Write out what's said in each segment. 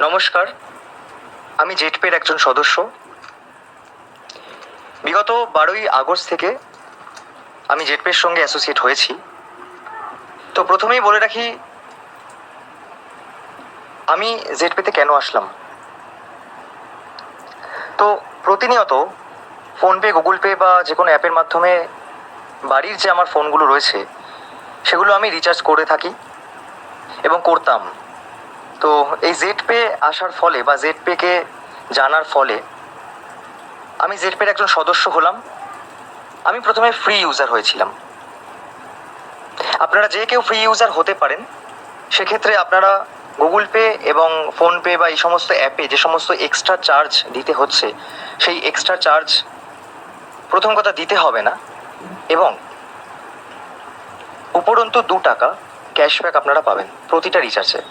নমস্কার, আমি জেটপের একজন সদস্য। বিগত 12ই আগস্ট থেকে আমি জেটপের সঙ্গে অ্যাসোসিয়েট হয়েছি। তো প্রথমেই বলে রাখি, আমি জেটপেতে কেন আসলাম। তো প্রতিনিয়ত ফোনপে, গুগল পে বা যে কোনো অ্যাপের মাধ্যমে বাড়ির যে আমার ফোনগুলো রয়েছে সেগুলো আমি রিচার্জ করে থাকি এবং করতাম। তো এই জেটপে আসার ফলে বা জেটপেকে জানার ফলে আমি জেটপের একজন সদস্য হলাম। আমি প্রথমে ফ্রি ইউজার হয়েছিলাম। আপনারা যে কেউ ফ্রি ইউজার হতে পারেন। সেক্ষেত্রে আপনারা গুগল পে এবং ফোনপে বা এই সমস্ত অ্যাপে যে সমস্ত এক্সট্রা চার্জ দিতে হচ্ছে, সেই এক্সট্রা চার্জ প্রথম কথা দিতে হবে না, এবং উপরন্তু 2 টাকা ক্যাশব্যাক আপনারা পাবেন প্রতিটা রিচার্জে।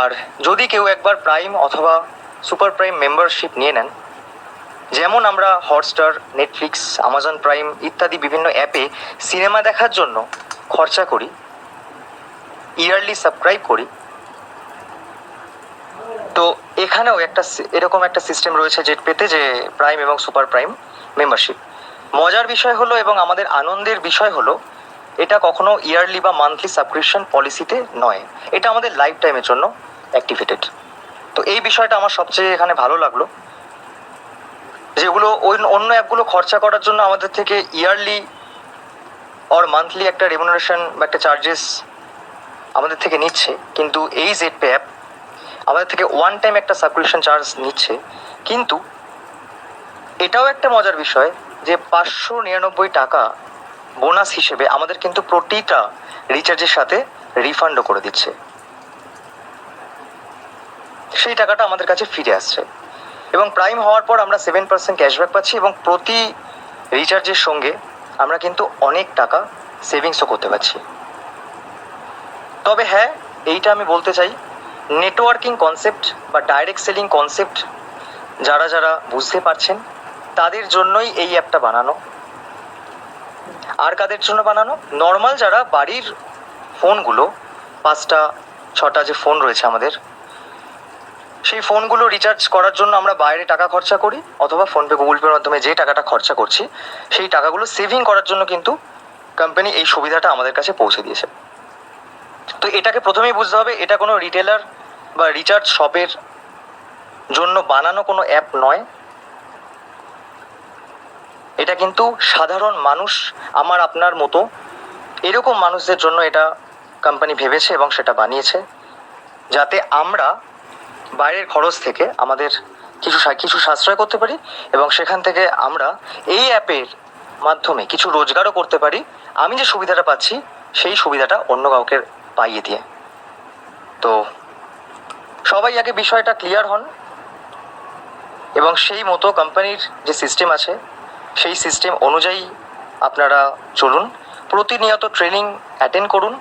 আর যদি কেউ একবার প্রাইম অথবা সুপার প্রাইম মেম্বারশিপ নিয়ে নেন, যেমন আমরা হটস্টার, নেটফ্লিক্স, আমাজন প্রাইম ইত্যাদি বিভিন্ন অ্যাপে সিনেমা দেখার জন্য খরচা করি, ইয়ারলি সাবস্ক্রাইব করি, তো এখানেও এরকম একটা সিস্টেম রয়েছে জেটপেতে, যে প্রাইম এবং সুপার প্রাইম মেম্বারশিপ। মজার বিষয় হলো এবং আমাদের আনন্দের বিষয় হলো, এটা কখনো ইয়ারলি বা মান্থলি সাবস্ক্রিপশন পলিসিতে নয়, এটা আমাদের লাইফ টাইমের জন্য অ্যাক্টিভেটেড। তো এই বিষয়টা আমার সবচেয়ে এখানে ভালো লাগলো, যেগুলো অন্য অ্যাপগুলো খরচা করার জন্য আমাদের থেকে ইয়ারলি অর মান্থলি একটা রেমুনারেশন বা একটা চার্জেস আমাদের থেকে নিচ্ছে, কিন্তু এই জেটপে অ্যাপ আমাদের থেকে ওয়ান টাইম একটা সাবস্ক্রিপশন চার্জ নিচ্ছে। কিন্তু এটাও একটা মজার বিষয় যে 599 টাকা বোনাস হিসেবে আমাদের কিন্তু প্রতিটা রিচার্জের সাথে রিফান্ডও করে দিচ্ছে। সেই টাকাটা আমাদের কাছে ফিরে আসছে, এবং প্রাইম হওয়ার পর আমরা 7% ক্যাশব্যাক পাচ্ছি, এবং প্রতি রিচার্জের সঙ্গে আমরা কিন্তু অনেক টাকা সেভিংসও করতে পারছি। তবে হ্যাঁ, এইটা আমি বলতে চাই, নেটওয়ার্কিং কনসেপ্ট বা ডাইরেক্ট সেলিং কনসেপ্ট যারা যারা বুঝতে পারছেন তাদের জন্যই এই অ্যাপটা বানানো। আর কাদের জন্য বানানো? নর্মাল যারা বাড়ির ফোনগুলো, 5টা 6টা যে ফোন রয়েছে আমাদের, সেই ফোনগুলো রিচার্জ করার জন্য আমরা বাইরে টাকা খরচা করি, অথবা ফোনপে, গুগল পের মাধ্যমে যে টাকাটা খরচা করছি সেই টাকাগুলো সেভিং করার জন্য কিন্তু কোম্পানি এই সুবিধাটা আমাদের কাছে পৌঁছে দিয়েছে। তো এটাকে প্রথমেই বুঝতে হবে, এটা কোনো রিটেলার বা রিচার্জ শপের জন্য বানানো কোনো অ্যাপ নয়। এটা কিন্তু সাধারণ মানুষ, আমার আপনার মতো এরকম মানুষদের জন্য এটা কোম্পানি ভেবেছে এবং সেটা বানিয়েছে, যাতে আমরা বাইরের খরচ থেকে আমাদের কিছু সাশ্রয় করতে পারি, এবং সেখান থেকে আমরা এই অ্যাপের মাধ্যমে কিছু রোজগারও করতে পারি। আমি যে সুবিধাটা পাচ্ছি সেই সুবিধাটা অন্য কাউকে পাইয়ে দিয়ে। তো সবাই আগে বিষয়টা ক্লিয়ার হন, এবং সেই মতো কোম্পানির যে সিস্টেম আছে সেই সিস্টেম অনুযায়ী আপনারা চলুন। প্রতিনিয়ত ট্রেনিং অ্যাটেন্ড করুন,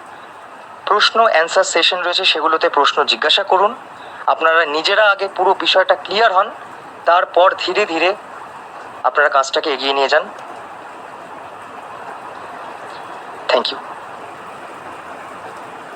প্রশ্ন অ্যান্সার সেশন রয়েছে সেগুলোতে প্রশ্ন জিজ্ঞাসা করুন। আপনারা নিজেরা আগে পুরো বিষয়টা ক্লিয়ার হন, তারপর ধীরে ধীরে আপনারা কাজটাকে এগিয়ে নিয়ে যান। Thank you.